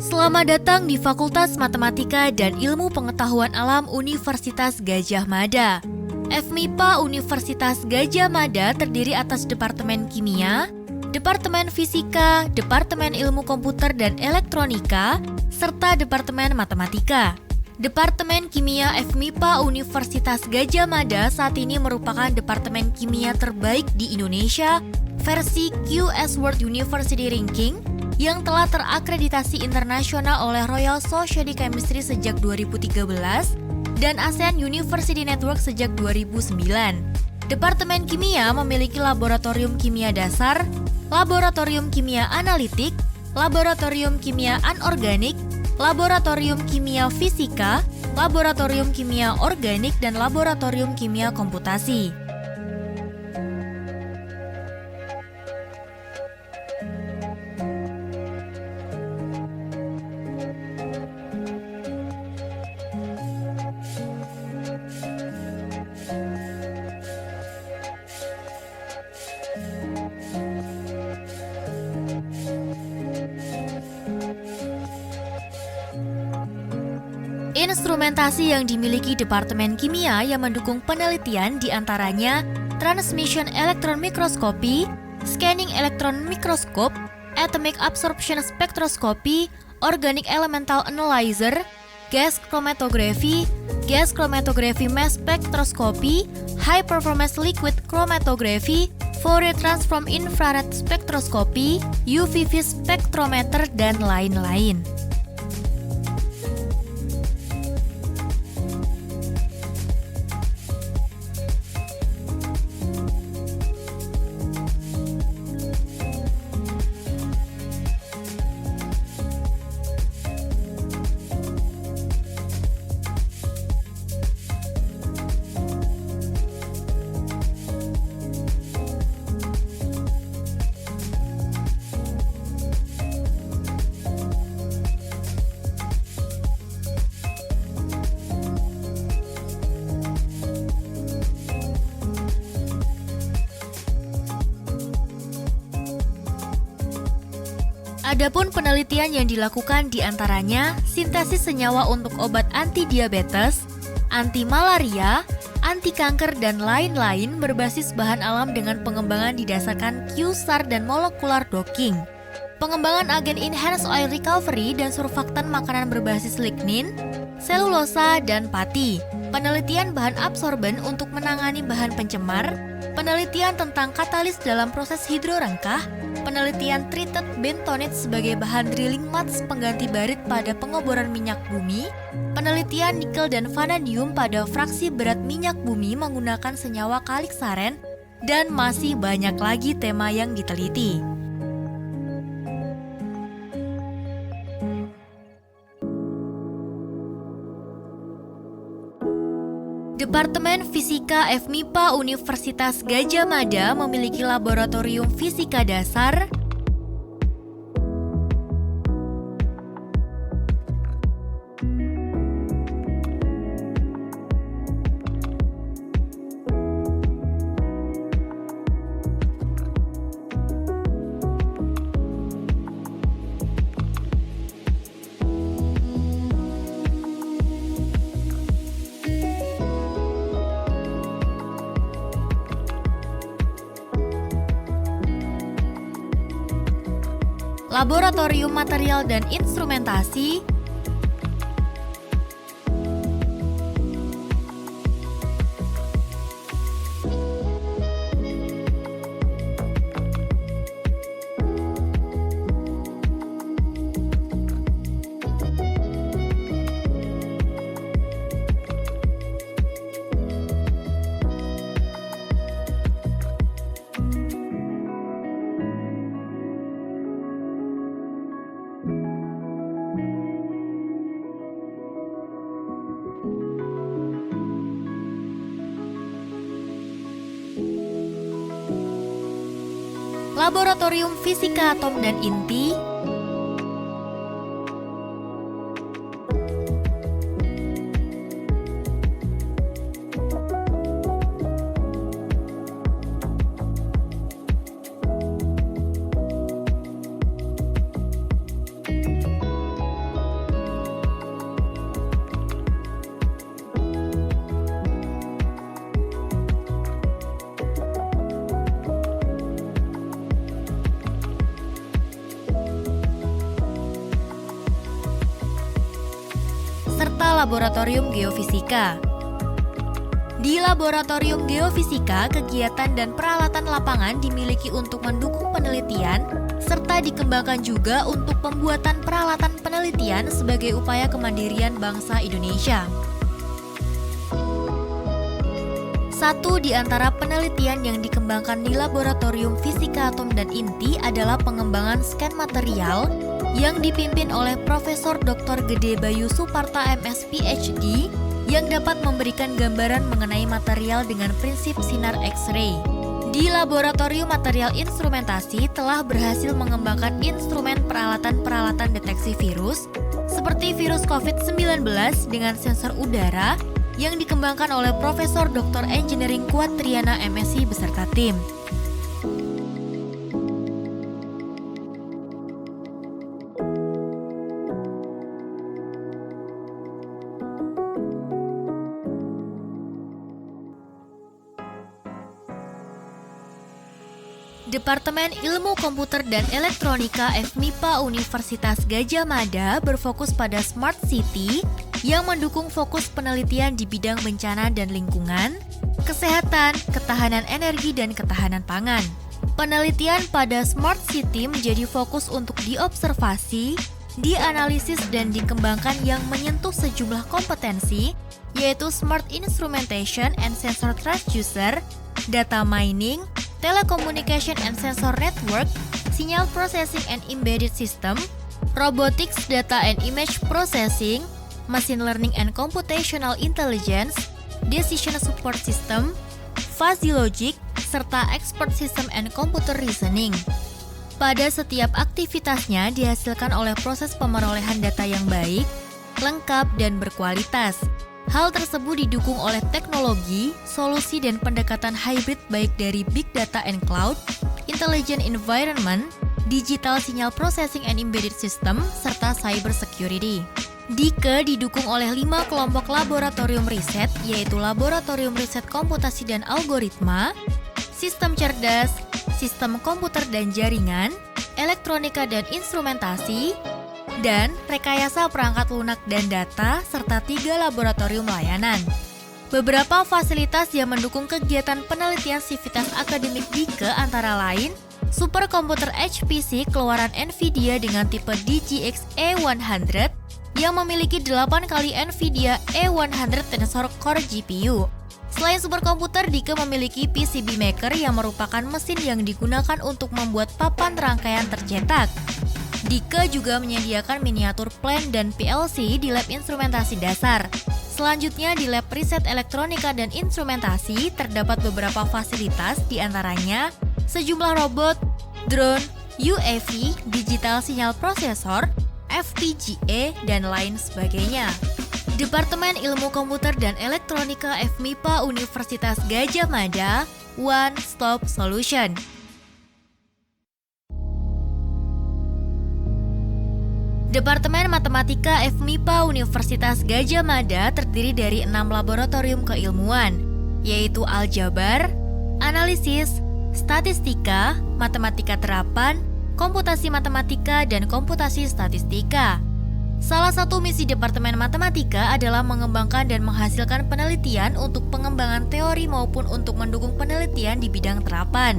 Selamat datang di Fakultas Matematika dan Ilmu Pengetahuan Alam Universitas Gadjah Mada. FMIPA Universitas Gadjah Mada terdiri atas Departemen Kimia, Departemen Fisika, Departemen Ilmu Komputer dan Elektronika, serta Departemen Matematika. Departemen Kimia FMIPA Universitas Gadjah Mada saat ini merupakan departemen kimia terbaik di Indonesia versi QS World University Ranking yang telah terakreditasi internasional oleh Royal Society Chemistry sejak 2013 dan ASEAN University Network sejak 2009. Departemen Kimia memiliki laboratorium kimia dasar, laboratorium kimia analitik, laboratorium kimia anorganik, laboratorium kimia fisika, laboratorium kimia organik, dan laboratorium kimia komputasi. Instrumentasi yang dimiliki Departemen Kimia yang mendukung penelitian diantaranya Transmission Electron Microscopy, Scanning Electron Microscope, Atomic Absorption Spectroscopy, Organic Elemental Analyzer, Gas Chromatography, Gas Chromatography Mass Spectroscopy, High Performance Liquid Chromatography, Fourier Transform Infrared Spectroscopy, UV Spectrometer, dan lain-lain. Adapun penelitian yang dilakukan diantaranya sintesis senyawa untuk obat anti-diabetes, anti-malaria, anti-kanker, dan lain-lain berbasis bahan alam dengan pengembangan didasarkan QSAR dan molecular docking, pengembangan agen enhanced oil recovery dan surfaktan makanan berbasis lignin, selulosa, dan pati, penelitian bahan absorben untuk menangani bahan pencemar, penelitian tentang katalis dalam proses hidrorengkah, penelitian treated bentonite sebagai bahan drilling mats pengganti barit pada pengeboran minyak bumi, penelitian nikel dan vanadium pada fraksi berat minyak bumi menggunakan senyawa kaliksaren, dan masih banyak lagi tema yang diteliti. Departemen Fisika FMIPA Universitas Gadjah Mada memiliki laboratorium fisika dasar, laboratorium material dan instrumentasi, laboratorium fisika atom dan inti, serta Laboratorium Geofisika. Di Laboratorium Geofisika, kegiatan dan peralatan lapangan dimiliki untuk mendukung penelitian, serta dikembangkan juga untuk pembuatan peralatan penelitian sebagai upaya kemandirian bangsa Indonesia. Satu di antara penelitian yang dikembangkan di Laboratorium Fisika Atom dan Inti adalah pengembangan scan material yang dipimpin oleh Profesor Dr. Gede Bayu Suparta MS PhD yang dapat memberikan gambaran mengenai material dengan prinsip sinar X-ray. Di Laboratorium Material Instrumentasi telah berhasil mengembangkan instrumen peralatan-peralatan deteksi virus seperti virus COVID-19 dengan sensor udara yang dikembangkan oleh Profesor Dr. Engineering Kuatriana MSc beserta tim. Departemen Ilmu Komputer dan Elektronika FMIPA Universitas Gadjah Mada berfokus pada Smart City yang mendukung fokus penelitian di bidang bencana dan lingkungan, kesehatan, ketahanan energi, dan ketahanan pangan. Penelitian pada Smart City menjadi fokus untuk diobservasi, dianalisis, dan dikembangkan yang menyentuh sejumlah kompetensi, yaitu Smart Instrumentation and Sensor Transducer, Data Mining, Telecommunication and Sensor Network, Signal Processing and Embedded System, Robotics Data and Image Processing, Machine Learning and Computational Intelligence, Decision Support System, Fuzzy Logic, serta Expert System and Computer Reasoning. Pada setiap aktivitasnya dihasilkan oleh proses pemerolehan data yang baik, lengkap, dan berkualitas. Hal tersebut didukung oleh teknologi, solusi, dan pendekatan hybrid baik dari Big Data and Cloud, Intelligent Environment, Digital Signal Processing and Embedded System, serta Cyber Security. DIKE didukung oleh 5 kelompok laboratorium riset, yaitu Laboratorium Riset Komputasi dan Algoritma, Sistem Cerdas, Sistem Komputer dan Jaringan, Elektronika dan Instrumentasi, dan rekayasa perangkat lunak dan data, serta 3 laboratorium layanan. Beberapa fasilitas yang mendukung kegiatan penelitian sivitas akademik DIKE antara lain superkomputer HPC keluaran NVIDIA dengan tipe DGX E100 yang memiliki 8 kali NVIDIA E100 Tensor Core GPU. Selain superkomputer, DIKE memiliki PCB Maker yang merupakan mesin yang digunakan untuk membuat papan rangkaian tercetak. DIKE juga menyediakan miniatur plan dan PLC di lab instrumentasi dasar. Selanjutnya di lab riset elektronika dan instrumentasi terdapat beberapa fasilitas, diantaranya sejumlah robot, drone, UAV, digital sinyal prosesor, FPGA, dan lain sebagainya. Departemen Ilmu Komputer dan Elektronika FMIPA Universitas Gadjah Mada, One Stop Solution. Departemen Matematika FMIPA Universitas Gadjah Mada terdiri dari 6 laboratorium keilmuan, yaitu aljabar, analisis, statistika, matematika terapan, komputasi matematika, dan komputasi statistika. Salah satu misi Departemen Matematika adalah mengembangkan dan menghasilkan penelitian untuk pengembangan teori maupun untuk mendukung penelitian di bidang terapan.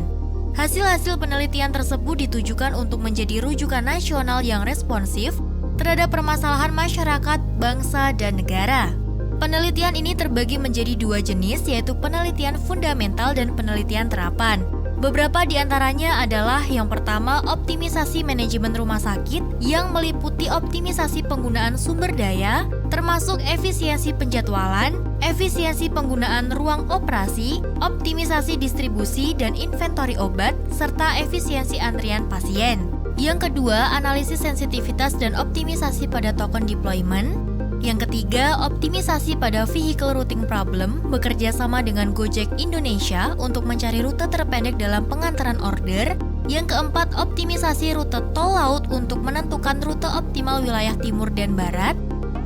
Hasil-hasil penelitian tersebut ditujukan untuk menjadi rujukan nasional yang responsif terhadap permasalahan masyarakat, bangsa, dan negara. Penelitian ini terbagi menjadi 2 jenis, yaitu penelitian fundamental dan penelitian terapan. Beberapa di antaranya adalah yang pertama, optimisasi manajemen rumah sakit yang meliputi optimisasi penggunaan sumber daya, termasuk efisiensi penjadwalan, efisiensi penggunaan ruang operasi, optimisasi distribusi dan inventory obat, serta efisiensi antrian pasien. Yang kedua, analisis sensitivitas dan optimisasi pada token deployment. Yang ketiga, optimisasi pada vehicle routing problem, bekerja sama dengan Gojek Indonesia untuk mencari rute terpendek dalam pengantaran order. Yang keempat, optimisasi rute tol laut untuk menentukan rute optimal wilayah timur dan barat.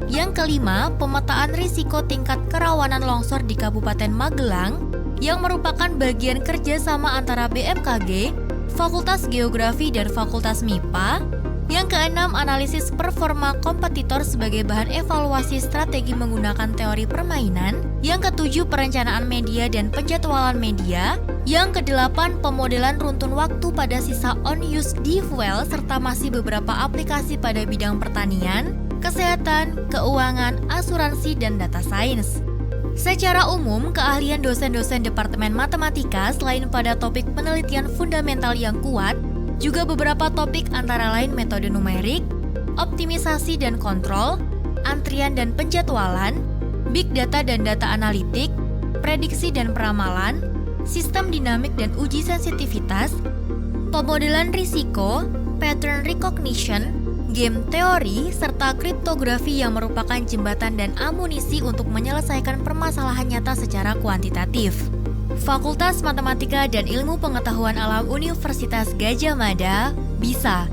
Yang kelima, pemetaan risiko tingkat kerawanan longsor di Kabupaten Magelang, yang merupakan bagian kerjasama antara BMKG, Fakultas Geografi dan Fakultas MIPA. Yang keenam, analisis performa kompetitor sebagai bahan evaluasi strategi menggunakan teori permainan. Yang ketujuh, perencanaan media dan penjadwalan media. Yang kedelapan, pemodelan runtun waktu pada sisa on-use D-fuel serta masih beberapa aplikasi pada bidang pertanian, kesehatan, keuangan, asuransi, dan data science. Secara umum, keahlian dosen-dosen Departemen Matematika selain pada topik penelitian fundamental yang kuat, juga beberapa topik antara lain metode numerik, optimisasi dan kontrol, antrian dan penjadwalan, big data dan data analitik, prediksi dan peramalan, sistem dinamik dan uji sensitivitas, pemodelan risiko, pattern recognition, game teori, serta kriptografi yang merupakan jembatan dan amunisi untuk menyelesaikan permasalahan nyata secara kuantitatif. Fakultas Matematika dan Ilmu Pengetahuan Alam Universitas Gadjah Mada bisa